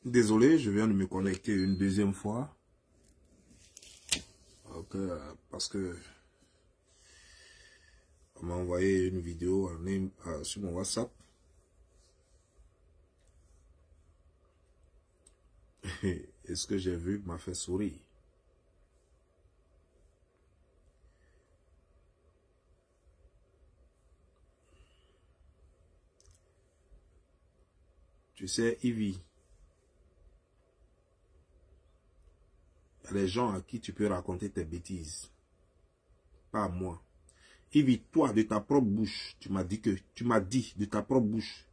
Désolé, je viens de me connecter une deuxième fois. Donc, parce que on m'a envoyé une vidéo sur mon WhatsApp. Et ce que j'ai vu m'a fait sourire. Tu sais, Ivy, il y a des gens à qui tu peux raconter tes bêtises. Pas à moi. Ivy, toi, de ta propre bouche, tu m'as dit de ta propre bouche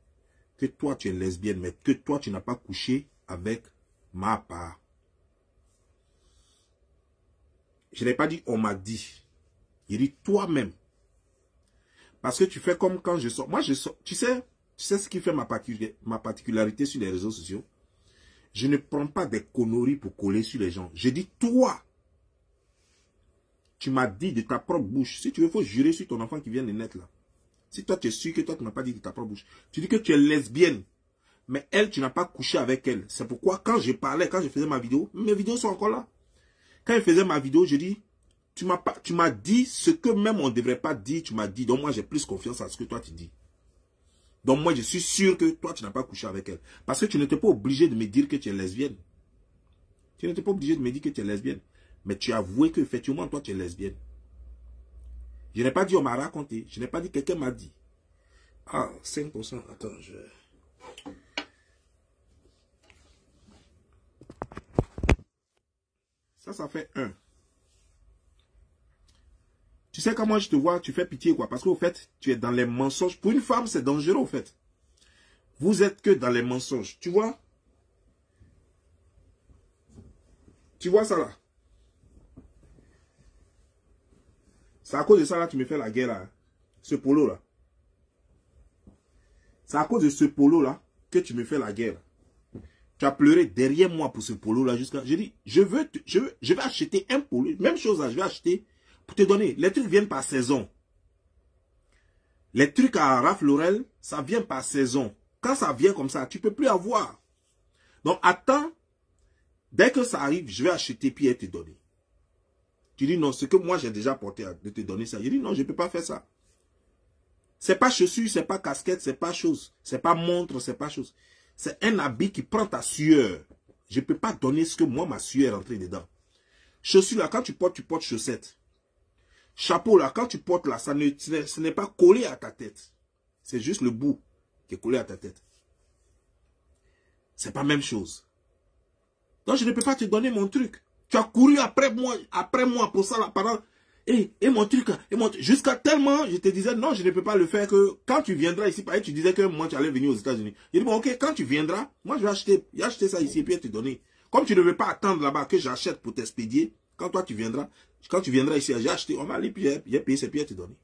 que toi, tu es lesbienne, mais que toi, tu n'as pas couché avec ma part. Je n'ai pas dit on m'a dit. Il dit toi-même. Parce que tu fais comme quand je sors. Moi, je sors. Tu sais ce qui fait ma particularité sur les réseaux sociaux? Je ne prends pas des conneries pour coller sur les gens. Je dis toi. Tu m'as dit de ta propre bouche. Si tu veux, il faut jurer sur ton enfant qui vient de naître là. Si toi, tu es sûr que toi, tu n'as pas dit de ta propre bouche. Tu dis que tu es lesbienne. Mais elle, tu n'as pas couché avec elle. C'est pourquoi quand je parlais, quand je faisais ma vidéo, mes vidéos sont encore là. Quand je faisais ma vidéo, je dis, tu m'as dit ce que même on ne devrait pas dire, tu m'as dit. Donc moi, j'ai plus confiance à ce que toi, tu dis. Donc moi, je suis sûr que toi, tu n'as pas couché avec elle. Parce que tu n'étais pas obligé de me dire que tu es lesbienne. Tu n'étais pas obligé de me dire que tu es lesbienne. Mais tu as avoué qu'effectivement, toi, tu es lesbienne. Je n'ai pas dit on m'a raconté. Je n'ai pas dit quelqu'un m'a dit. Ah, 5%. Attends, Ça fait 1. Tu sais comment je te vois, tu fais pitié quoi. Parce qu'au fait, tu es dans les mensonges. Pour une femme, c'est dangereux au fait. Vous êtes que dans les mensonges. Tu vois? Tu vois ça là? C'est à cause de ça là que tu me fais la guerre là. Ce polo là. C'est à cause de ce polo là que tu me fais la guerre. Tu as pleuré derrière moi pour ce polo là jusqu'à... Je dis, je vais acheter un polo. Même chose là, je vais acheter pour te donner. Les trucs viennent par saison. Les trucs à Ralph Lauren, ça vient par saison. Quand ça vient comme ça, tu ne peux plus avoir. Donc attends. Dès que ça arrive, je vais acheter puis te donner. Tu dis non, ce que moi j'ai déjà porté de te donner ça. Je dis non, je ne peux pas faire ça. C'est pas chaussure, c'est pas casquette, c'est pas chose. C'est pas montre, c'est pas chose. C'est un habit qui prend ta sueur. Je ne peux pas donner ce que moi, ma sueur est rentrée dedans. Chaussure là, quand tu portes chaussettes. Chapeau là, quand tu portes là, ce n'est pas collé à ta tête. C'est juste le bout qui est collé à ta tête. C'est pas la même chose. Donc je ne peux pas te donner mon truc. Tu as couru après moi pour ça là, pendant... Et mon truc, jusqu'à tellement, je te disais, non, je ne peux pas le faire que quand tu viendras ici, pareil, tu disais que moi, tu allais venir aux États-Unis. Je dis, bon, ok, quand tu viendras, moi, je vais acheter ça ici et puis te donner. Comme tu ne veux pas attendre là-bas que j'achète pour t'expédier, quand tu viendras ici, j'ai acheté, on va aller, puis j'ai payé ces pieds te donner.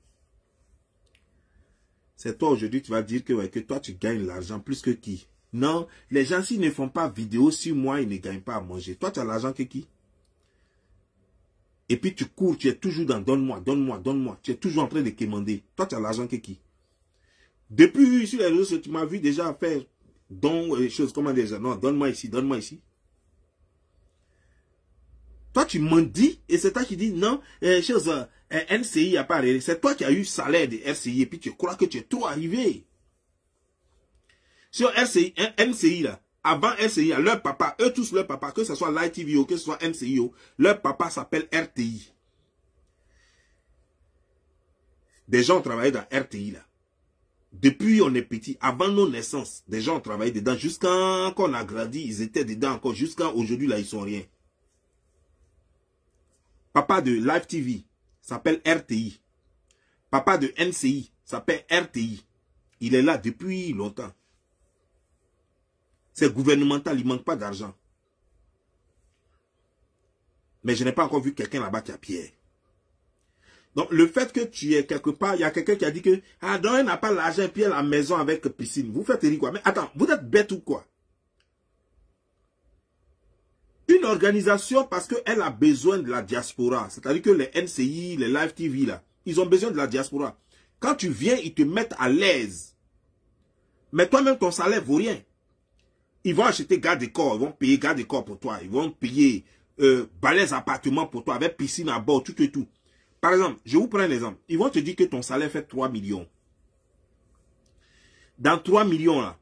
C'est toi aujourd'hui, tu vas dire que, ouais, que toi, tu gagnes l'argent plus que qui? Non, les gens, s'ils ne font pas vidéo, si moi, ils ne gagnent pas à manger. Toi, tu as l'argent que qui? Et puis tu cours, tu es toujours dans donne-moi, donne-moi, donne-moi. Tu es toujours en train de quémander. Toi, tu as l'argent que qui? Depuis sur les réseaux, tu m'as vu déjà faire des choses, comment déjà? Non, donne-moi ici, donne-moi ici. Toi, tu m'en dis, et c'est toi qui dis, non, NCI n'a pas arrêté. C'est toi qui as eu salaire de RCI, et puis tu crois que tu es trop arrivé. Sur NCI là, avant RCI, leur papa, eux tous leur papa, que ce soit LiveTV ou que ce soit NCI, leur papa s'appelle RTI. Des gens ont travaillé dans RTI là. Depuis on est petit, avant nos naissances, des gens ont travaillé dedans. Jusqu'à qu'on a grandi, ils étaient dedans encore. Jusqu'à aujourd'hui là, ils sont rien. Papa de LiveTV s'appelle RTI. Papa de NCI s'appelle RTI. Il est là depuis longtemps. C'est gouvernemental, il ne manque pas d'argent. Mais je n'ai pas encore vu quelqu'un là-bas qui a Pierre. Donc, le fait que tu es quelque part, il y a quelqu'un qui a dit que, ah, donc, elle n'a pas l'argent, puis elle a la maison avec piscine. Vous faites rire quoi? Mais attends, vous êtes bête ou quoi? Une organisation parce qu'elle a besoin de la diaspora. C'est-à-dire que les NCI, les LiveTV là, ils ont besoin de la diaspora. Quand tu viens, ils te mettent à l'aise. Mais toi-même, ton salaire vaut rien. Ils vont acheter garde des corps, ils vont payer garde des corps pour toi. Ils vont payer balèze appartement pour toi, avec piscine à bord, tout et tout. Par exemple, je vous prends un exemple. Ils vont te dire que ton salaire fait 3 millions. Dans 3 millions, là,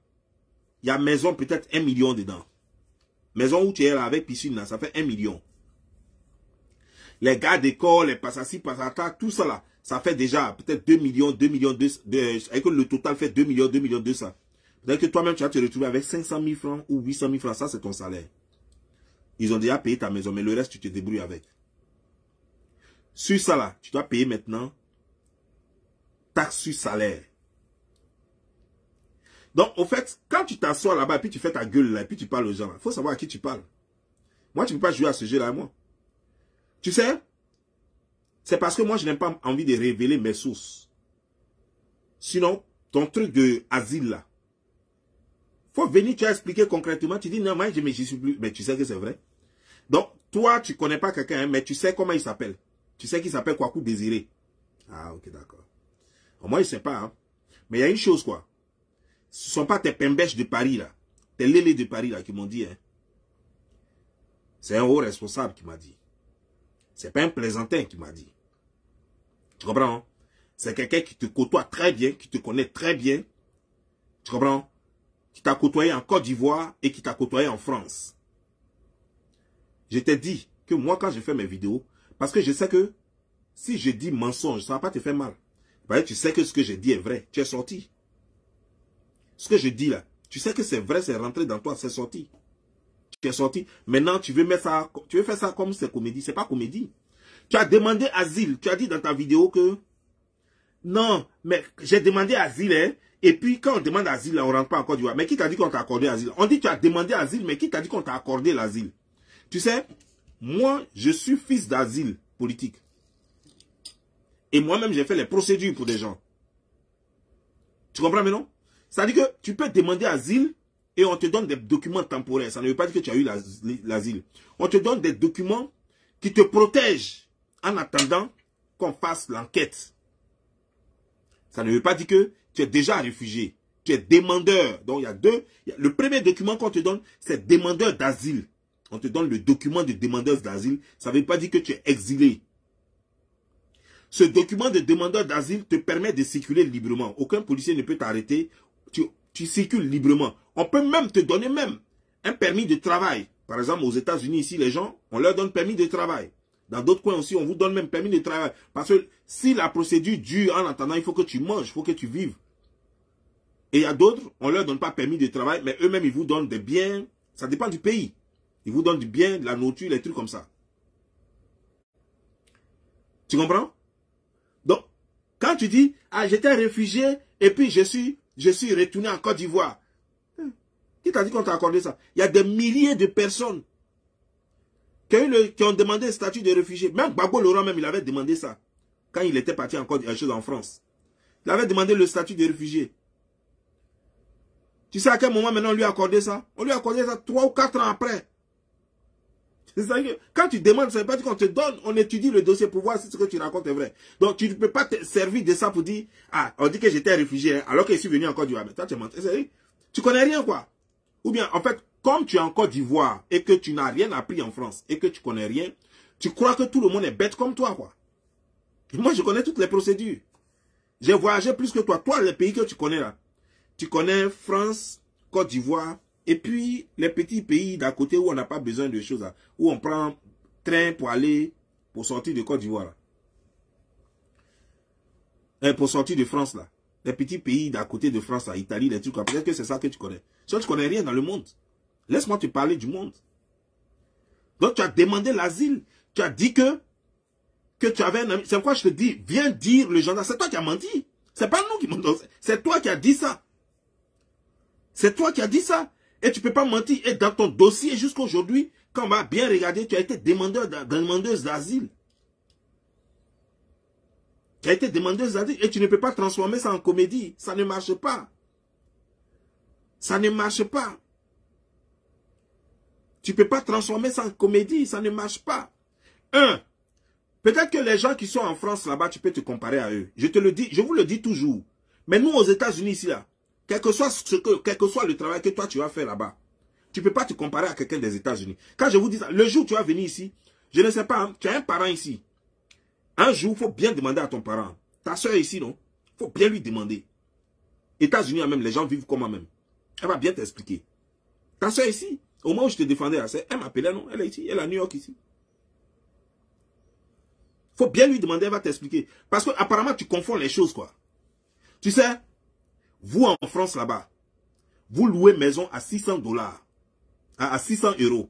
il y a maison peut-être 1 million dedans. Maison où tu es là, avec piscine, là, ça fait 1 million. Les gardes d'école, les passassis, passata, tout ça là, ça fait déjà peut-être 2 millions, 2 millions, avec que le total fait 2 millions, 2 millions 200. Peut-être que toi-même, tu vas te retrouver avec 500 000 francs ou 800 000 francs, ça c'est ton salaire. Ils ont déjà payé ta maison, mais le reste, tu te débrouilles avec. Sur ça là, tu dois payer maintenant taxe sur salaire. Donc, au fait, quand tu t'assois là-bas, et puis tu fais ta gueule là, et puis tu parles aux gens, il faut savoir à qui tu parles. Moi, tu ne peux pas jouer à ce jeu-là, moi. Tu sais, c'est parce que moi, je n'ai pas envie de révéler mes sources. Sinon, ton truc de asile là, faut venir, tu as expliqué concrètement, tu dis, non, moi, je ne suis plus, mais tu sais que c'est vrai. Donc, toi, tu ne connais pas quelqu'un, hein, mais tu sais comment il s'appelle. Tu sais qu'il s'appelle Kwaku Désiré. Ah, ok, d'accord. Moi, je ne sais pas, hein. Mais il y a une chose, quoi. Ce ne sont pas tes pembèches de Paris, là. Tes lélés de Paris, là, qui m'ont dit, hein. C'est un haut responsable qui m'a dit. C'est pas un plaisantin qui m'a dit. Tu comprends, hein? C'est quelqu'un qui te côtoie très bien, qui te connaît très bien. Tu comprends? Qui t'a côtoyé en Côte d'Ivoire et qui t'a côtoyé en France. Je t'ai dit que moi, quand je fais mes vidéos, parce que je sais que si je dis mensonge, ça ne va pas te faire mal. Parce que tu sais que ce que je dis est vrai. Tu es sorti. Ce que je dis là, tu sais que c'est vrai, c'est rentré dans toi, c'est sorti. Tu es sorti. Maintenant, tu veux mettre ça, tu veux faire ça comme c'est comédie. C'est pas comédie. Tu as demandé asile. Tu as dit dans ta vidéo que non, mais j'ai demandé asile, hein. Et puis, quand on demande asile, là, on ne rentre pas en Côte d'Ivoire. Mais qui t'a dit qu'on t'a accordé asile? On dit que tu as demandé asile, mais qui t'a dit qu'on t'a accordé l'asile? Tu sais, moi, je suis fils d'asile politique. Et moi-même, j'ai fait les procédures pour des gens. Tu comprends maintenant? C'est-à-dire que tu peux demander asile et on te donne des documents temporaires. Ça ne veut pas dire que tu as eu l'asile. On te donne des documents qui te protègent en attendant qu'on fasse l'enquête. Ça ne veut pas dire que tu es déjà réfugié. Tu es demandeur. Donc, il y a deux. Le premier document qu'on te donne, c'est demandeur d'asile. On te donne le document de demandeur d'asile. Ça ne veut pas dire que tu es exilé. Ce document de demandeur d'asile te permet de circuler librement. Aucun policier ne peut t'arrêter. Tu circules librement. On peut même te donner même un permis de travail. Par exemple, aux États-Unis, ici, les gens, on leur donne permis de travail. Dans d'autres coins aussi, on vous donne même permis de travail. Parce que si la procédure dure en attendant, il faut que tu manges, il faut que tu vives. Et il y a d'autres, on ne leur donne pas permis de travail, mais eux-mêmes, ils vous donnent des biens. Ça dépend du pays. Ils vous donnent du bien, de la nourriture, les trucs comme ça. Tu comprends? Donc, quand tu dis, ah, j'étais réfugié et puis je suis retourné en Côte d'Ivoire. Qui t'a dit qu'on t'a accordé ça? Il y a des milliers de personnes qui ont demandé un statut de réfugié. Même Gbagbo Laurent, même, il avait demandé ça. Quand il était parti en France. Il avait demandé le statut de réfugié. Tu sais à quel moment maintenant on lui a accordé ça? On lui a accordé ça 3 ou 4 ans après. C'est-à-dire que quand tu demandes, ça ne veut pas dire qu'on te donne, on étudie le dossier pour voir si ce que tu racontes est vrai. Donc tu ne peux pas te servir de ça pour dire, ah, on dit que j'étais réfugié, hein, alors que je suis venu en Côte d'Ivoire. Mais toi, tu mens. Tu connais rien, quoi. Ou bien, en fait, comme tu es en Côte d'Ivoire et que tu n'as rien appris en France et que tu connais rien, tu crois que tout le monde est bête comme toi, quoi. Moi, je connais toutes les procédures. J'ai voyagé plus que toi. Toi, les pays que tu connais là, tu connais France, Côte d'Ivoire, et puis les petits pays d'à côté où on n'a pas besoin de choses là, où on prend train pour aller, pour sortir de Côte d'Ivoire là. Pour sortir de France là. Les petits pays d'à côté de France, là, Italie, les trucs, peut-être que c'est ça que tu connais. Sinon, tu connais rien dans le monde. Laisse-moi te parler du monde. Donc, tu as demandé l'asile. Tu as dit que tu avais un ami. C'est pourquoi je te dis, viens dire le gendarme. C'est toi qui as menti. C'est pas nous qui mentons. C'est toi qui as dit ça. C'est toi qui as dit ça. Et tu ne peux pas mentir. Et dans ton dossier jusqu'à aujourd'hui, quand on va bien regarder, tu as été demandeuse d'asile. Tu as été demandeuse d'asile et tu ne peux pas transformer ça en comédie. Ça ne marche pas. Ça ne marche pas. Tu ne peux pas transformer ça en comédie. Ça ne marche pas. Peut-être que les gens qui sont en France là-bas, tu peux te comparer à eux. Je te le dis, je vous le dis toujours. Mais nous, aux États-Unis, ici, là, quel que soit le travail que toi, tu vas faire là-bas, Tu ne peux pas te comparer à quelqu'un des États-Unis. Quand je vous dis ça, le jour où tu vas venir ici, je ne sais pas, hein, tu as un parent ici. Un jour, il faut bien demander à ton parent. Ta soeur ici, non? Il faut bien lui demander. États-Unis, même, les gens vivent comment même? Elle va bien t'expliquer. Ta soeur ici, au moment où je te défendais, elle m'appelait, non? Elle est ici, elle est à New York ici. Il faut bien lui demander, elle va t'expliquer. Parce que apparemment, tu confonds les choses, quoi. Tu sais, vous en France là-bas, vous louez maison à 600 $, à 600 €.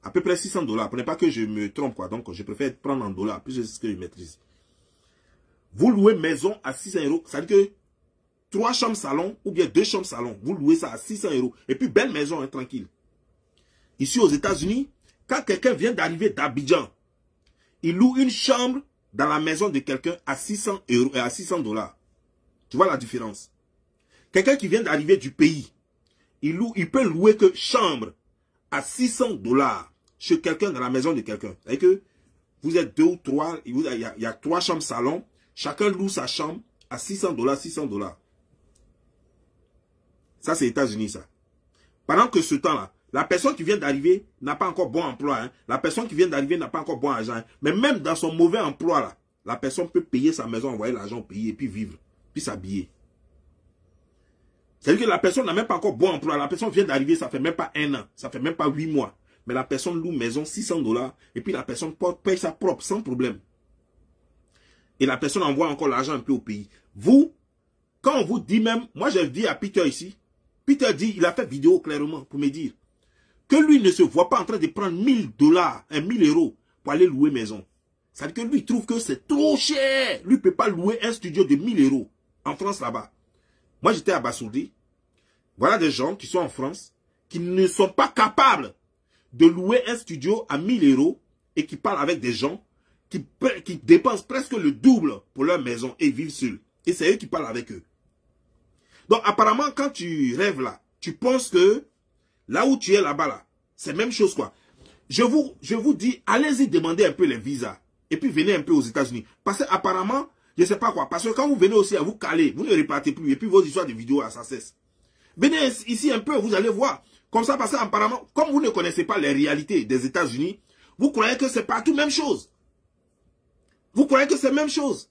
À peu près 600 $. Prenez pas que je me trompe, quoi. Donc, je préfère prendre en dollars, plus c'est ce que je maîtrise. Vous louez maison à 600 €. Ça veut dire que 3 chambres salon ou bien 2 chambres salon, vous louez ça à 600 €. Et puis, belle maison, hein, tranquille. Ici aux États-Unis, quand quelqu'un vient d'arriver d'Abidjan, il loue une chambre dans la maison de quelqu'un à 600 € et à 600 $. Tu vois la différence? Quelqu'un qui vient d'arriver du pays, il peut louer que chambre à 600 $ chez quelqu'un dans la maison de quelqu'un. C'est-à-dire que vous êtes 2 ou 3, il y a 3 chambres salon, chacun loue sa chambre à 600 $, 600 $. Ça, c'est les États-Unis, ça. Pendant que ce temps-là, la personne qui vient d'arriver n'a pas encore bon emploi. Hein. La personne qui vient d'arriver n'a pas encore bon argent. Hein. Mais même dans son mauvais emploi, là, la personne peut payer sa maison, envoyer l'argent au pays et puis vivre, puis s'habiller. C'est-à-dire que la personne n'a même pas encore bon emploi. La personne vient d'arriver, ça fait même pas 1 an, ça fait même pas 8 mois. Mais la personne loue maison 600 $ et puis la personne paye sa propre sans problème. Et la personne envoie encore l'argent un peu au pays. Vous, quand on vous dit même, moi j'ai dit à Peter ici, Peter dit, il a fait vidéo clairement pour me dire que lui ne se voit pas en train de prendre 1000 $, 1000 € pour aller louer maison. Ça veut dire que lui trouve que c'est trop cher. Lui ne peut pas louer un studio de 1000 € en France là-bas. Moi j'étais abasourdi. Voilà des gens qui sont en France, qui ne sont pas capables de louer un studio à 1000 € et qui parlent avec des gens qui dépensent presque le double pour leur maison et vivent seuls. Et c'est eux qui parlent avec eux. Donc apparemment quand tu rêves là, tu penses que là où tu es là-bas là, c'est la même chose quoi. Je vous dis, allez-y demander un peu les visas. Et puis venez un peu aux États-Unis. Parce que apparemment, je ne sais pas quoi. Parce que quand vous venez aussi à vous caler, vous ne repartez plus. Et puis vos histoires de vidéos, ça cesse. Venez ici un peu, vous allez voir. Comme ça, parce qu'apparemment, comme vous ne connaissez pas les réalités des États-Unis, vous croyez que c'est partout même chose. Vous croyez que c'est la même chose.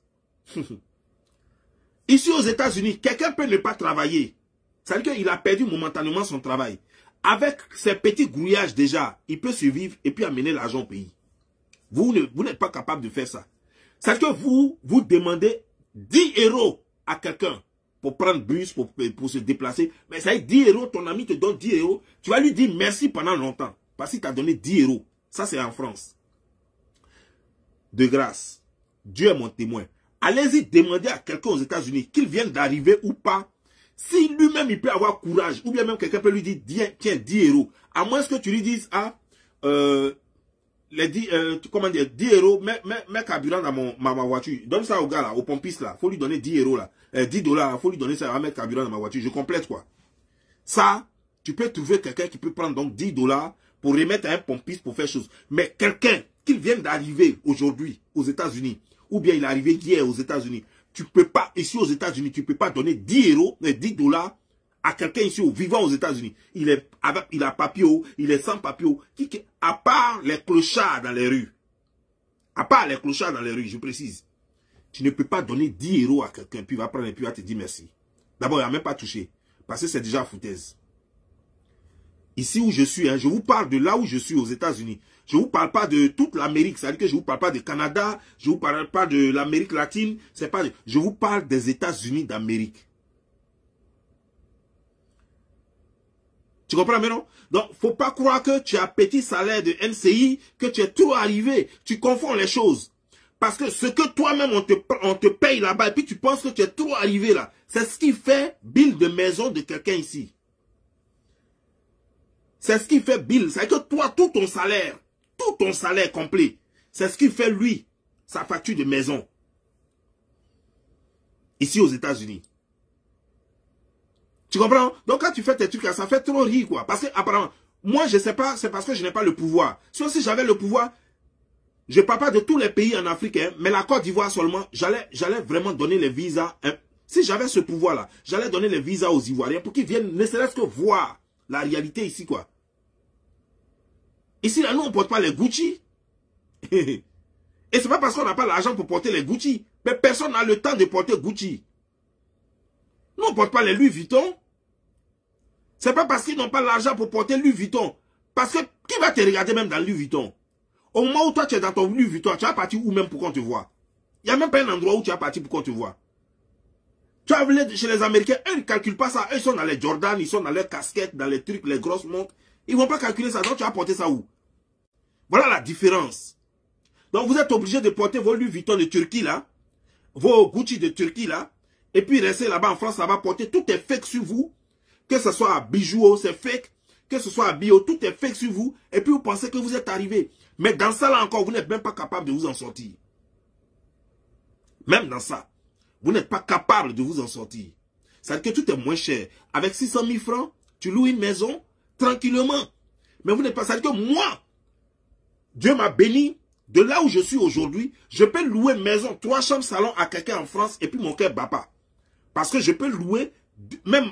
Ici aux États-Unis, quelqu'un peut ne pas travailler. Ça veut dire qu'il a perdu momentanément son travail. Avec ses petits grouillages déjà, il peut survivre et puis amener l'argent au pays. Vous n'êtes pas capable de faire ça. Ça veut dire que vous demandez 10 € à quelqu'un pour prendre bus, pour se déplacer. Mais ça veut dire 10 €, ton ami te donne 10 €. Tu vas lui dire merci pendant longtemps. Parce qu'il t'a donné 10 €. Ça, c'est en France. De grâce. Dieu est mon témoin. Allez-y demander à quelqu'un aux États-Unis qu'il vienne d'arriver ou pas. Si lui-même, il peut avoir courage, ou bien même quelqu'un peut lui dire, tiens, 10 €. À moins que tu lui dises, comment dire, 10 €, mets carburant dans ma voiture. Donne ça au gars là, au pompiste là. Faut lui donner 10 € là. 10 $, faut lui donner ça, à mettre carburant dans ma voiture. Je complète quoi. Ça, tu peux trouver quelqu'un qui peut prendre donc 10 $ pour remettre à un pompiste pour faire chose. Mais quelqu'un qui vient d'arriver aujourd'hui aux États-Unis, ou bien il est arrivé hier aux États-Unis, tu peux pas, ici aux États-Unis, tu peux pas donner 10 $ à quelqu'un ici vivant aux États-Unis. Il a papier, il est sans papier, à part les clochards dans les rues. À part les clochards dans les rues, je précise. Tu ne peux pas donner 10 € à quelqu'un, puis il va prendre et puis il va te dire merci. D'abord, il n'a même pas touché. Parce que c'est déjà foutaise. Ici où je suis, hein, je vous parle de là où je suis aux États-Unis. Je ne vous parle pas de toute l'Amérique. C'est-à-dire que je ne vous parle pas du Canada. Je ne vous parle pas de l'Amérique latine. Je vous parle des États-Unis d'Amérique. Tu comprends maintenant? Donc, faut pas croire que tu as petit salaire de NCI, que tu es trop arrivé. Tu confonds les choses. Parce que ce que toi-même on te paye là-bas et puis tu penses que tu es trop arrivé là, c'est ce qui fait bill de maison de quelqu'un ici. C'est ce qui fait bill. C'est que toi, tout ton salaire complet, c'est ce qui fait lui, sa facture de maison. Ici aux États-Unis. Tu comprends? Donc quand tu fais tes trucs là, ça fait trop rire quoi. Parce que apparemment, moi je sais pas, c'est parce que je n'ai pas le pouvoir. Si j'avais le pouvoir, je ne parle pas de tous les pays en Afrique, hein, mais la Côte d'Ivoire seulement, j'allais vraiment donner les visas. Hein. Si j'avais ce pouvoir-là, j'allais donner les visas aux Ivoiriens pour qu'ils viennent ne serait-ce que voir la réalité ici, quoi. Ici, là, nous, on ne porte pas les Gucci. Et c'est pas parce qu'on n'a pas l'argent pour porter les Gucci. Mais personne n'a le temps de porter Gucci. Nous, on ne porte pas les Louis Vuitton. C'est pas parce qu'ils n'ont pas l'argent pour porter Louis Vuitton. Parce que qui va te regarder même dans Louis Vuitton? Au moment où toi, tu es dans ton Louis Vuitton, tu vas partir où même pour qu'on te voit? Il n'y a même pas un endroit où tu vas partir pour qu'on te voit. Tu vas aller chez les Américains, eux, ils ne calculent pas ça. Eux, ils sont dans les Jordan, ils sont dans leurs casquettes, dans les trucs, les grosses montres. Ils ne vont pas calculer ça. Donc, tu vas porter ça où? Voilà la différence. Donc, vous êtes obligé de porter vos Louis Vuitton de Turquie, là. Vos Gucci de Turquie, là. Et puis, rester là-bas en France, là-bas, porter. Tout est fake sur vous. Que ce soit à bijoux, c'est fake. Que ce soit à bio, tout est fake sur vous. Et puis, vous pensez que vous êtes arrivé. Mais dans ça, là encore, vous n'êtes même pas capable de vous en sortir. Même dans ça. Vous n'êtes pas capable de vous en sortir. C'est-à-dire que tout est moins cher. Avec 600 000 francs, tu loues une maison tranquillement. Mais vous n'êtes pas... C'est-à-dire que moi, Dieu m'a béni. De là où je suis aujourd'hui, je peux louer une maison, 3 chambres, salon à quelqu'un en France et puis mon cœur bat pas. Parce que je peux louer, même,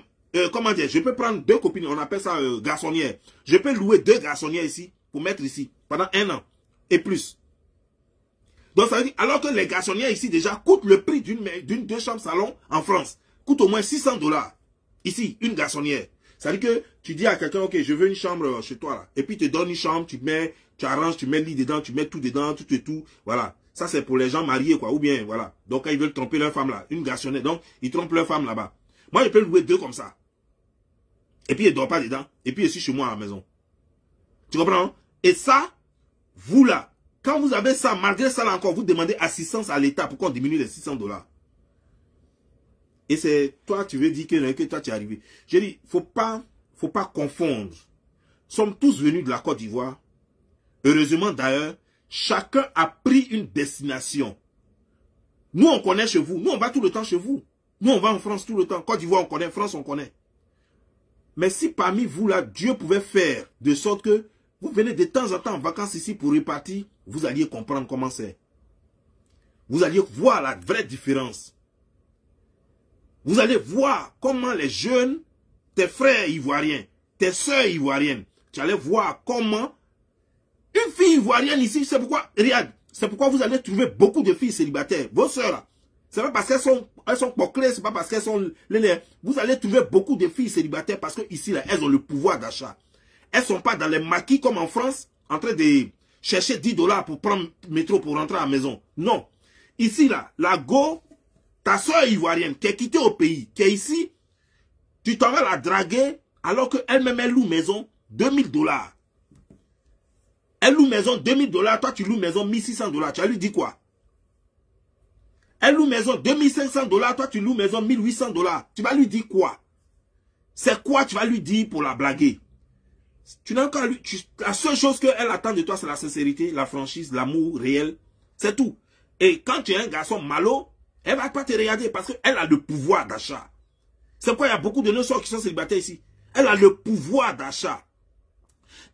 comment dire, je peux prendre 2 copines, on appelle ça garçonnière. Je peux louer 2 garçonnières ici, pour mettre ici, pendant 1 an et plus. Donc ça veut dire, alors que les garçonnières ici déjà coûtent le prix d'une 2 chambres salon en France, coûte au moins $600. Ici, une garçonnière. Ça veut dire que tu dis à quelqu'un, ok, je veux une chambre chez toi là. Et puis tu te donnes une chambre, tu arranges, tu mets le lit dedans, tu mets tout dedans, tout et tout. Voilà. Ça c'est pour les gens mariés quoi. Ou bien, voilà. Donc quand ils veulent tromper leur femme là, une garçonnière. Donc ils trompent leur femme là-bas. Moi je peux louer 2 comme ça. Et puis ils ne dorment pas dedans. Et puis je suis chez moi à la maison. Tu comprends? Et ça, vous là, quand vous avez ça, malgré ça là encore, vous demandez assistance à l'État pour qu'on diminue les $600. Et c'est toi, tu veux dire que toi, tu es arrivé. J'ai dit, faut pas confondre. Nous sommes tous venus de la Côte d'Ivoire. Heureusement d'ailleurs, chacun a pris une destination. Nous, on connaît chez vous. Nous, on va tout le temps chez vous. Nous, on va en France tout le temps. Côte d'Ivoire, on connaît. France, on connaît. Mais si parmi vous, là, Dieu pouvait faire de sorte que vous venez de temps en temps en vacances ici pour repartir, vous alliez comprendre comment c'est. Vous alliez voir la vraie différence. Vous allez voir comment les jeunes, tes frères ivoiriens, tes soeurs ivoiriennes, tu allais voir comment une fille ivoirienne ici, c'est pourquoi, regarde, c'est pourquoi vous allez trouver beaucoup de filles célibataires. Vos soeurs là, c'est pas parce qu'elles sont bouclées, c'est pas parce qu'elles sont vous allez trouver beaucoup de filles célibataires parce que ici là, elles ont le pouvoir d'achat. Elles sont pas dans les maquis comme en France, en train de chercher $10 pour prendre le métro pour rentrer à la maison. Non. Ici là, la go, ta soeur ivoirienne qui est quittée au pays, qui est ici, tu t'en vas la draguer alors qu'elle-même elle loue maison $2000. Elle loue maison $2000, toi tu loues maison $1600. Tu vas lui dire quoi? Elle loue maison $2500, toi tu loues maison $1800. Tu vas lui dire quoi? C'est quoi tu vas lui dire pour la blaguer? Tu n'as qu'à lui. La seule chose qu'elle attend de toi, c'est la sincérité, la franchise, l'amour réel. C'est tout. Et quand tu es un garçon malo, elle ne va pas te regarder parce qu'elle a le pouvoir d'achat. C'est pourquoi il y a beaucoup de nos soeurs qui sont célibataires ici. Elle a le pouvoir d'achat.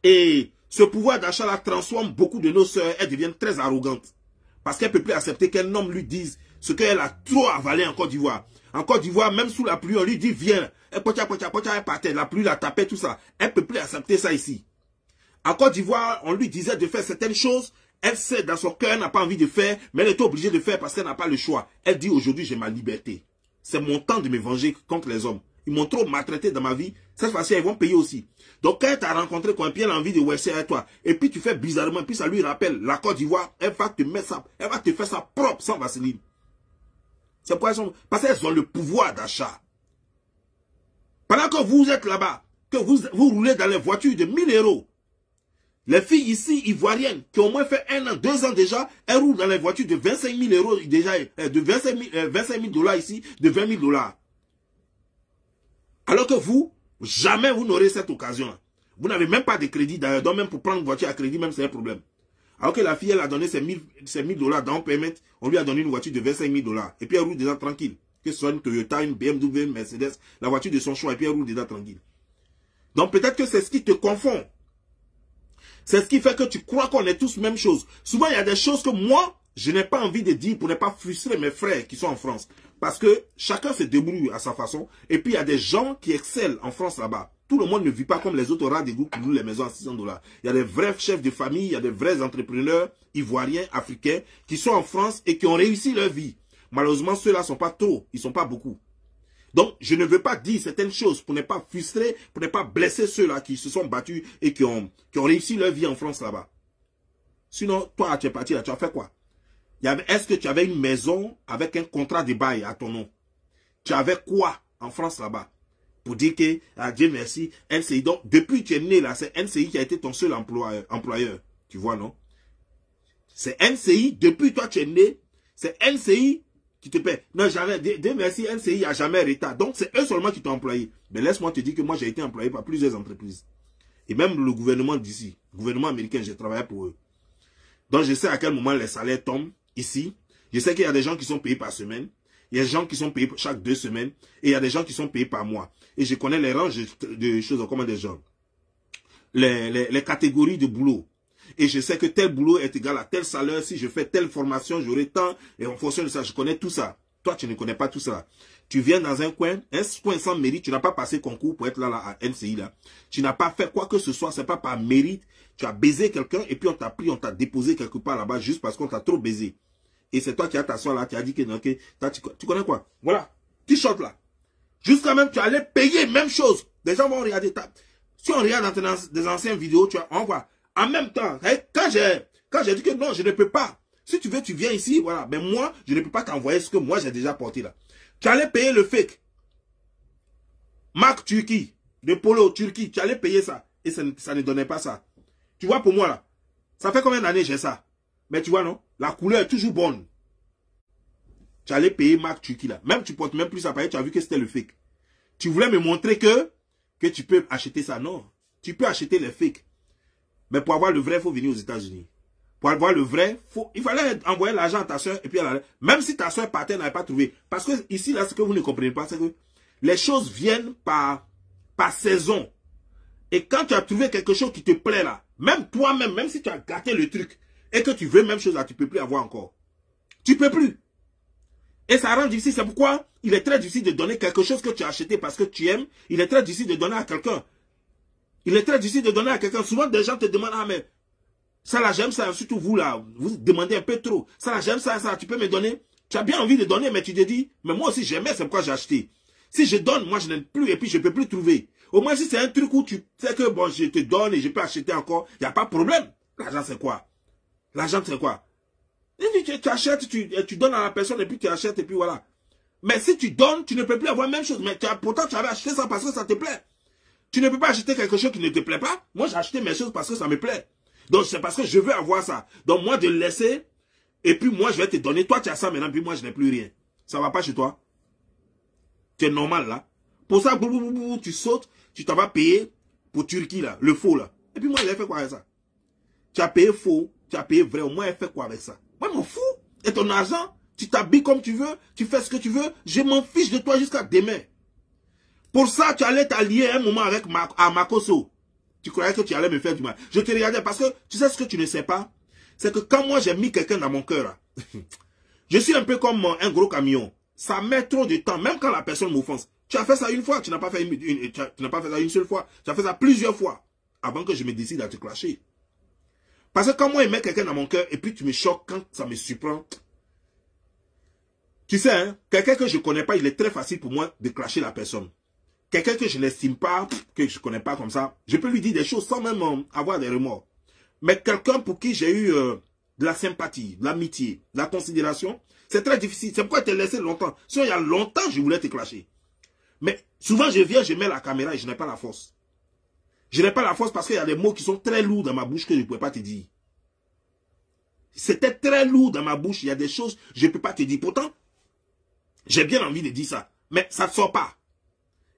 Et ce pouvoir d'achat-là transforme beaucoup de nos soeurs. Elles deviennent très arrogantes. Parce qu'elle ne peut plus accepter qu'un homme lui dise ce qu'elle a trop avalé en Côte d'Ivoire. En Côte d'Ivoire, même sous la pluie, on lui dit viens. Elle partait, la pluie la tapait, tout ça. Elle ne peut plus accepter ça ici. En Côte d'Ivoire, on lui disait de faire certaines choses. Elle sait dans son cœur, elle n'a pas envie de faire, mais elle est obligée de faire parce qu'elle n'a pas le choix. Elle dit aujourd'hui, j'ai ma liberté. C'est mon temps de me venger contre les hommes. Ils m'ont trop maltraité dans ma vie. Cette fois-ci, ils vont payer aussi. Donc, quand elle t'a rencontré, quand elle a envie de wesser à toi, et puis tu fais bizarrement, puis ça lui rappelle la Côte d'Ivoire, elle va te mettre ça, elle va te faire ça propre sans vaseline. C'est pourquoi parce qu'elles ont le pouvoir d'achat. Pendant que vous êtes là-bas, que vous roulez dans les voitures de 1000 €, les filles ici, ivoiriennes, qui ont au moins fait 1 an, 2 ans déjà, elles roulent dans les voitures de 25 000 € déjà, de 25 000 $ ici, de 20 000 $. Alors que vous, jamais vous n'aurez cette occasion. Vous n'avez même pas de crédit d'ailleurs, donc même pour prendre une voiture à crédit, même c'est un problème. Alors que la fille, elle a donné ses 1000 $ dans le paiement, on lui a donné une voiture de 25 000 $. Et puis elle roule dedans tranquille. Que ce soit une Toyota, une BMW, une Mercedes, la voiture de son choix, et puis elle roule dedans tranquille. Donc peut-être que c'est ce qui te confond. C'est ce qui fait que tu crois qu'on est tous même chose. Souvent, il y a des choses que moi, je n'ai pas envie de dire pour ne pas frustrer mes frères qui sont en France. Parce que chacun se débrouille à sa façon. Et puis, il y a des gens qui excellent en France là-bas. Tout le monde ne vit pas comme les autres rats des groupes qui louent les maisons à 600 $. Il y a des vrais chefs de famille, il y a des vrais entrepreneurs ivoiriens, africains, qui sont en France et qui ont réussi leur vie. Malheureusement, ceux-là ne sont pas trop, ils ne sont pas beaucoup. Donc, je ne veux pas dire certaines choses pour ne pas frustrer, pour ne pas blesser ceux-là qui se sont battus et qui ont réussi leur vie en France là-bas. Sinon, toi, tu es parti là, tu as fait quoi? Est-ce que tu avais une maison avec un contrat de bail à ton nom? Tu avais quoi en France là-bas? Pour dire que, Dieu merci, NCI. Donc, depuis que tu es né là, c'est NCI qui a été ton seul employeur. Tu vois, non? C'est NCI, depuis toi tu es né, c'est NCI qui te paie. Non, jamais, Dieu merci, NCI n'a jamais retard. Donc, c'est eux seulement qui t'ont employé. Mais laisse-moi te dire que moi, j'ai été employé par plusieurs entreprises. Et même le gouvernement d'ici, le gouvernement américain, j'ai travaillé pour eux. Donc, je sais à quel moment les salaires tombent ici. Je sais qu'il y a des gens qui sont payés par semaine. Il y a des gens qui sont payés chaque 2 semaines. Et il y a des gens qui sont payés par mois. Et je connais les ranges de choses, comment des gens. Les catégories de boulot. Et je sais que tel boulot est égal à tel salaire. Si je fais telle formation, j'aurai tant. Et en fonction de ça, je connais tout ça. Toi, tu ne connais pas tout ça. Tu viens dans un coin sans mérite. Tu n'as pas passé concours pour être là à NCI. Là. Tu n'as pas fait quoi que ce soit. Ce n'est pas par mérite. Tu as baisé quelqu'un et puis on t'a pris, on t'a déposé quelque part là-bas juste parce qu'on t'a trop baisé. Et c'est toi qui as t'asseoir là, qui as dit que non, okay, tu connais quoi? Voilà. T-shirt là. Jusqu'à même, tu allais payer même chose. Les gens vont regarder. Si on regarde dans des anciennes vidéos, on voit. En même temps, quand j'ai dit que non, je ne peux pas. Si tu veux, tu viens ici, voilà. Mais moi, je ne peux pas t'envoyer ce que moi j'ai déjà porté là. Tu allais payer le fake. Marque Turquie, de Polo Turquie, tu allais payer ça. Et ça ne donnait pas ça. Tu vois, pour moi là, ça fait combien d'années j'ai ça? Mais tu vois, non? La couleur est toujours bonne. Tu allais payer marque Turquie là. Même tu portes même plus appareil, tu as vu que c'était le fake. Tu voulais me montrer que tu peux acheter ça. Non. Tu peux acheter les fakes. Mais pour avoir le vrai, il faut venir aux États-Unis. Pour avoir le vrai, il fallait envoyer l'argent à ta soeur et puis même si ta soeur partait, n'avait pas trouvé. Parce que ici, là, ce que vous ne comprenez pas, c'est que les choses viennent par saison. Et quand tu as trouvé quelque chose qui te plaît là, même toi-même, même si tu as gâté le truc et que tu veux même chose là, tu ne peux plus avoir encore. Tu ne peux plus. Et ça rend difficile. C'est pourquoi il est très difficile de donner quelque chose que tu as acheté parce que tu aimes. Il est très difficile de donner à quelqu'un. Il est très difficile de donner à quelqu'un. Souvent, des gens te demandent, ah mais, ça là, j'aime ça. Surtout vous là, vous demandez un peu trop. Ça là, j'aime ça, tu peux me donner. Tu as bien envie de donner, mais tu te dis, mais moi aussi j'aimais, c'est pourquoi j'ai acheté. Si je donne, moi je n'aime plus et puis je ne peux plus trouver. Au moins si c'est un truc où tu sais que bon, je te donne et je peux acheter encore, il n'y a pas de problème. L'argent c'est quoi? L'argent c'est quoi? Tu achètes, tu donnes à la personne et puis tu achètes et puis voilà. Mais si tu donnes, tu ne peux plus avoir la même chose. Mais pourtant tu avais acheté ça parce que ça te plaît. Tu ne peux pas acheter quelque chose qui ne te plaît pas. Moi j'ai acheté mes choses parce que ça me plaît. Donc c'est parce que je veux avoir ça. Donc moi de laisser, et puis moi je vais te donner. Toi tu as ça maintenant, puis moi je n'ai plus rien. Ça va pas chez toi? Tu es normal là. Pour ça, tu sautes, tu t'en vas payer pour Turquie là, le faux là. Et puis moi j'ai fait quoi avec ça? Tu as payé faux, tu as payé vrai. Au moins elle fait quoi avec ça? Moi je m'en fous. Et ton argent, tu t'habilles comme tu veux, tu fais ce que tu veux. Je m'en fiche de toi jusqu'à demain. Pour ça, tu allais t'allier un moment avec Makoso. Tu croyais que tu allais me faire du mal. Je te regardais parce que tu sais ce que tu ne sais pas. C'est que quand moi j'ai mis quelqu'un dans mon cœur, je suis un peu comme un gros camion. Ça met trop de temps, même quand la personne m'offense. Tu as fait ça une fois, tu n'as pas fait tu n'as pas fait ça une seule fois. Tu as fait ça plusieurs fois avant que je me décide à te clasher. Parce que quand moi je mets quelqu'un dans mon cœur et puis tu me choques quand ça me surprend. Tu sais, hein, quelqu'un que je ne connais pas, il est très facile pour moi de clasher la personne. Quelqu'un que je n'estime pas, que je ne connais pas comme ça, je peux lui dire des choses sans même avoir des remords. Mais quelqu'un pour qui j'ai eu de la sympathie, de l'amitié, de la considération, c'est très difficile. C'est pourquoi je t'ai laissé longtemps. Sinon, il y a longtemps, je voulais te clasher. Mais souvent, je viens, je mets la caméra et je n'ai pas la force. Je n'ai pas la force parce qu'il y a des mots qui sont très lourds dans ma bouche que je ne pouvais pas te dire. C'était très lourd dans ma bouche. Il y a des choses que je ne peux pas te dire. Pourtant, j'ai bien envie de dire ça. Mais ça ne sort pas.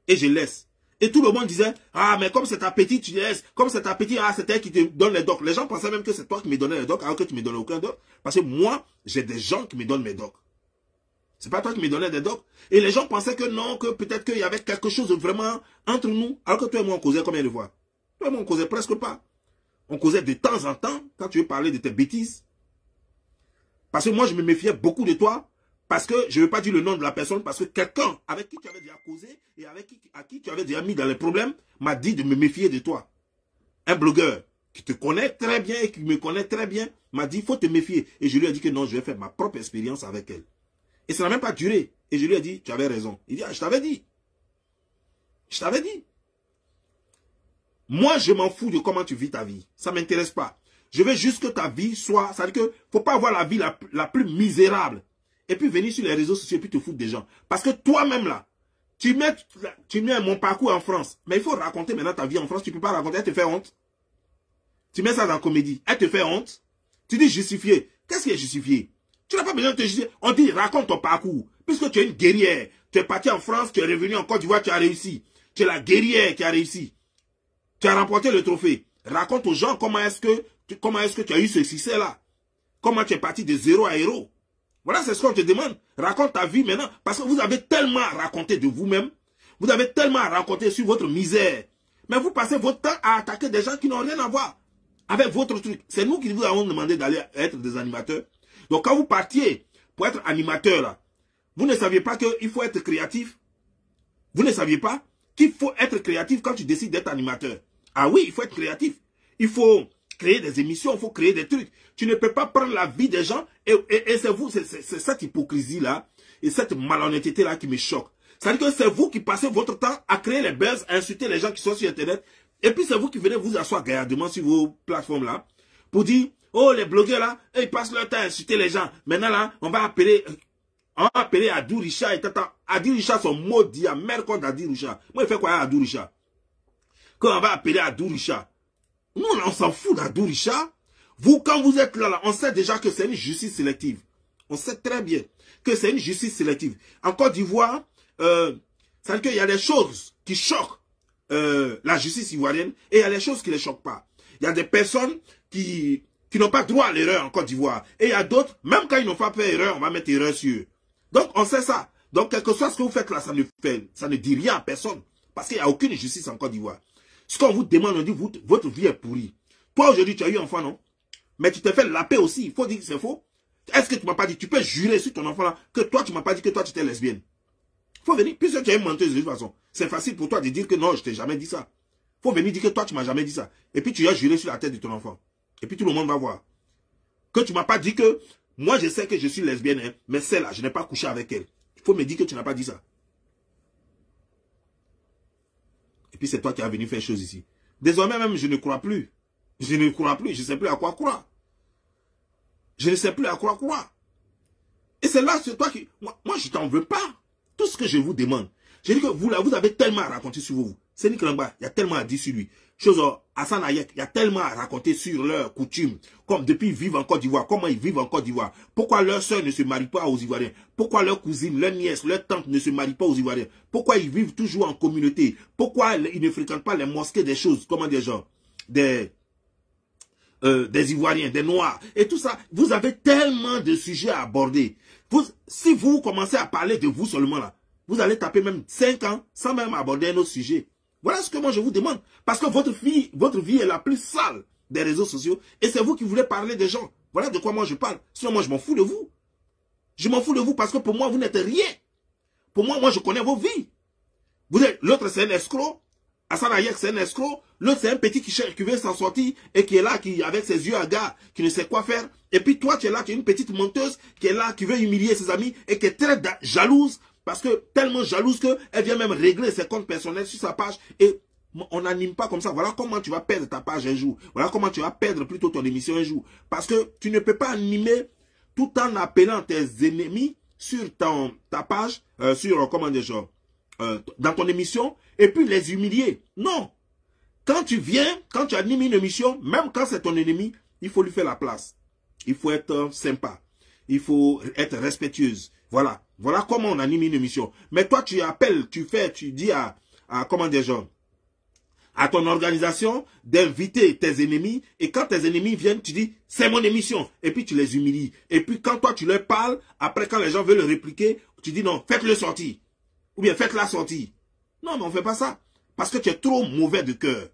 Et je laisse. Et tout le monde disait, ah, mais comme c'est ta petite, tu laisses. Comme c'est ta petite, ah, c'est elle qui te donne les docs. Les gens pensaient même que c'est toi qui me donnais les docs, alors que tu ne me donnais aucun doc. Parce que moi, j'ai des gens qui me donnent mes docs. C'est pas toi qui me donnais des docs. Et les gens pensaient que non, que peut-être qu'il y avait quelque chose de vraiment entre nous. Alors que toi et moi, on causait combien de fois? Toi et moi, on causait presque pas. On causait de temps en temps, quand tu veux parler de tes bêtises. Parce que moi, je me méfiais beaucoup de toi. Parce que je ne veux pas dire le nom de la personne, parce que quelqu'un avec qui tu avais déjà causé et à qui tu avais déjà mis dans les problèmes m'a dit de me méfier de toi. Un blogueur qui te connaît très bien et qui me connaît très bien m'a dit, il faut te méfier. Et je lui ai dit que non, je vais faire ma propre expérience avec elle. Et ça n'a même pas duré. Et je lui ai dit, tu avais raison. Il dit, ah, je t'avais dit. Je t'avais dit. Moi, je m'en fous de comment tu vis ta vie. Ça ne m'intéresse pas. Je veux juste que ta vie soit... Ça veut dire qu'il ne faut pas avoir la vie la plus misérable. Et puis venir sur les réseaux sociaux et puis te foutre des gens. Parce que toi-même là, tu mets mon parcours en France. Mais il faut raconter maintenant ta vie en France. Tu ne peux pas raconter, elle te fait honte. Tu mets ça dans la comédie, elle te fait honte. Tu dis justifier. Qu'est-ce qui est justifié? Tu n'as pas besoin de te justifier. On dit raconte ton parcours. Puisque tu es une guerrière. Tu es parti en France, tu es revenu en Côte d'Ivoire, tu as réussi. Tu es la guerrière qui a réussi. Tu as remporté le trophée. Raconte aux gens comment est-ce que tu as eu ce succès-là. Comment tu es parti de zéro à héros. Voilà, c'est ce qu'on te demande. Raconte ta vie maintenant. Parce que vous avez tellement à raconter de vous-même. Vous avez tellement à raconter sur votre misère. Mais vous passez votre temps à attaquer des gens qui n'ont rien à voir avec votre truc. C'est nous qui vous avons demandé d'aller être des animateurs. Donc quand vous partiez pour être animateur, là, vous ne saviez pas qu'il faut être créatif. Vous ne saviez pas qu'il faut être créatif quand tu décides d'être animateur. Ah oui, il faut être créatif. Il faut créer des émissions, il faut créer des trucs. Tu ne peux pas prendre la vie des gens et c'est vous, c'est cette hypocrisie-là et cette malhonnêteté-là qui me choque. C'est-à-dire que c'est vous qui passez votre temps à créer les buzz, à insulter les gens qui sont sur Internet. Et puis c'est vous qui venez vous asseoir gaillardement sur vos plateformes-là pour dire, oh les blogueurs là, ils passent leur temps à insulter les gens. Maintenant là, on va appeler Adou Richard et Tata. Adou Richard sont maudits à merde contre Adou Richard. Moi, il fait quoi à Adou Richard? Quand on va appeler Adou Richard, nous on s'en fout d'Adou Richard. Vous, quand vous êtes là, on sait déjà que c'est une justice sélective. On sait très bien que c'est une justice sélective. En Côte d'Ivoire, c'est-à-dire qu'il y a des choses qui choquent la justice ivoirienne et il y a des choses qui ne les choquent pas. Il y a des personnes qui n'ont pas droit à l'erreur en Côte d'Ivoire. Et il y a d'autres, même quand ils n'ont pas fait erreur, on va mettre erreur sur eux. Donc, on sait ça. Donc, quel que soit ce que vous faites là, ça ne dit rien à personne. Parce qu'il n'y a aucune justice en Côte d'Ivoire. Ce qu'on vous demande, on dit, votre vie est pourrie. Toi, aujourd'hui, tu as eu un enfant, non? Mais tu t'es fait laper aussi. Il faut dire que c'est faux. Est-ce que tu m'as pas dit, tu peux jurer sur ton enfant là, que toi, tu m'as pas dit que toi, tu étais lesbienne? Il faut venir, puisque tu es une menteuse de toute façon. C'est facile pour toi de dire que non, je t'ai jamais dit ça. Il faut venir dire que toi, tu m'as jamais dit ça. Et puis, tu as juré sur la tête de ton enfant. Et puis, tout le monde va voir. Que tu m'as pas dit que, moi, je sais que je suis lesbienne, hein, mais celle-là, je n'ai pas couché avec elle. Il faut me dire que tu n'as pas dit ça. Et puis, c'est toi qui as venu faire chose ici. Désormais, même, je ne crois plus. Je ne crois plus. Je ne sais plus à quoi croire. Je ne sais plus à quoi croire. Et c'est là, c'est toi qui... Moi, je t'en veux pas. Tout ce que je vous demande. Je dis que vous, là, vous avez tellement à raconter sur vous. C'est Nick Langba, il y a tellement à dire sur lui. Chose, Hassan Hayek, il y a tellement à raconter sur leurs coutumes. Comme depuis ils vivent en Côte d'Ivoire. Comment ils vivent en Côte d'Ivoire. Pourquoi leurs sœurs ne se marient pas aux Ivoiriens. Pourquoi leurs cousines, leurs nièces, leurs tantes ne se marient pas aux Ivoiriens. Pourquoi ils vivent toujours en communauté. Pourquoi ils ne fréquentent pas les mosquées des choses. Comment dire, genre, des Ivoiriens, des Noirs. Et tout ça. Vous avez tellement de sujets à aborder. Si vous commencez à parler de vous seulement là, vous allez taper même 5 ans sans même aborder un autre sujet. Voilà ce que moi je vous demande. Parce que votre vie est la plus sale des réseaux sociaux. Et c'est vous qui voulez parler des gens. Voilà de quoi moi je parle. Sinon moi je m'en fous de vous. Je m'en fous de vous parce que pour moi vous n'êtes rien. Pour moi, je connais vos vies. L'autre c'est un escroc. Hassan Hayek c'est un escroc. L'autre c'est un petit qui veut s'en sortir et qui est là, qui avec ses yeux hagards, qui ne sait quoi faire. Et puis toi tu es là, tu es une petite menteuse qui est là, qui veut humilier ses amis et qui est très jalouse. Parce que tellement jalouse qu'elle vient même régler ses comptes personnels sur sa page. Et on n'anime pas comme ça. Voilà comment tu vas perdre ta page un jour. Voilà comment tu vas perdre plutôt ton émission un jour. Parce que tu ne peux pas animer tout en appelant tes ennemis sur ta page, comment dire, genre, dans ton émission, et puis les humilier. Non. Quand tu animes une émission, même quand c'est ton ennemi, il faut lui faire la place. Il faut être sympa. Il faut être respectueuse. Voilà. Voilà comment on anime une émission. Mais toi, tu appelles, tu dis à comment dire, genre, à ton organisation d'inviter tes ennemis. Et quand tes ennemis viennent, tu dis, c'est mon émission. Et puis tu les humilies. Et puis quand toi, tu leur parles, après quand les gens veulent le répliquer, tu dis non, faites-le sortir. Ou bien faites-la sortir. Non, mais on ne fait pas ça. Parce que tu es trop mauvais de cœur.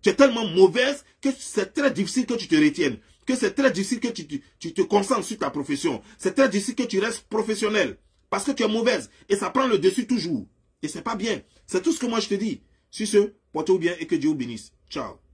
Tu es tellement mauvaise que c'est très difficile que tu te retiennes. que c'est très difficile que tu te concentres sur ta profession. C'est très difficile que tu restes professionnel. Parce que tu es mauvaise. Et ça prend le dessus toujours. Et c'est pas bien. C'est tout ce que moi je te dis. Sur ce, portez-vous bien et que Dieu vous bénisse. Ciao.